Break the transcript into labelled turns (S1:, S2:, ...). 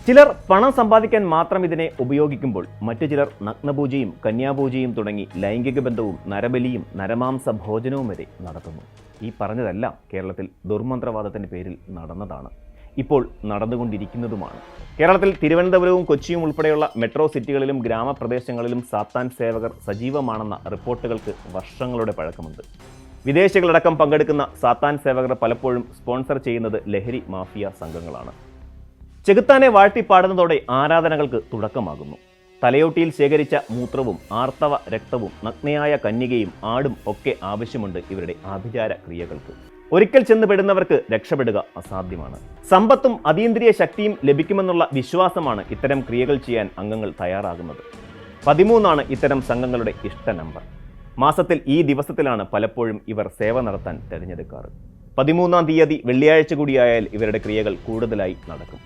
S1: ചിലർ പണം സമ്പാദിക്കാൻ മാത്രം ഇതിനെ ഉപയോഗിക്കുമ്പോൾ മറ്റു ചിലർ നഗ്നപൂജയും കന്യാപൂജയും തുടങ്ങി ലൈംഗിക ബന്ധവും നരബലിയും നരമാംസ ഭോജനവും വരെ നടത്തുന്നു. ഈ പറഞ്ഞതെല്ലാം കേരളത്തിൽ ദുർമന്ത്രവാദത്തിൻ്റെ പേരിൽ നടന്നതാണ്, ഇപ്പോൾ നടന്നുകൊണ്ടിരിക്കുന്നതുമാണ്. കേരളത്തിൽ തിരുവനന്തപുരവും കൊച്ചിയും ഉൾപ്പെടെയുള്ള മെട്രോ സിറ്റികളിലും ഗ്രാമപ്രദേശങ്ങളിലും സാത്താൻ സേവകർ സജീവമാണെന്ന റിപ്പോർട്ടുകൾക്ക് വർഷങ്ങളുടെ പഴക്കമുണ്ട്. വിദേശികളടക്കം പങ്കെടുക്കുന്ന സാത്താൻ സേവകർ പലപ്പോഴും സ്പോൺസർ ചെയ്യുന്നത് ലഹരി മാഫിയ സംഘങ്ങളാണ്. ചെകുത്താനെ വാഴ്ത്തിപ്പാടുന്നതോടെ ആരാധനകൾക്ക് തുടക്കമാകുന്നു. തലയോട്ടിയിൽ ശേഖരിച്ച മൂത്രവും ആർത്തവ രക്തവും നഗ്നയായ കന്യകയും ആടും ഒക്കെ ആവശ്യമുണ്ട് ഇവരുടെ ആഭിചാര ക്രിയകൾക്ക്. ഒരിക്കൽ ചെന്നുപെടുന്നവർക്ക് രക്ഷപ്പെടുക അസാധ്യമാണ്. സമ്പത്തും അതീന്ദ്രിയ ശക്തിയും ലഭിക്കുമെന്നുള്ള വിശ്വാസമാണ് ഇത്തരം ക്രിയകൾ ചെയ്യാൻ അംഗങ്ങൾ തയ്യാറാകുന്നത്. 13 ഇത്തരം സംഘങ്ങളുടെ ഇഷ്ട നമ്പർ. മാസത്തിൽ ഈ ദിവസത്തിലാണ് പലപ്പോഴും ഇവർ സേവ നടത്താൻ തിരഞ്ഞെടുക്കാറ്. 13 തീയതി വെള്ളിയാഴ്ച കൂടിയായാൽ ഇവരുടെ ക്രിയകൾ കൂടുതലായി നടക്കും.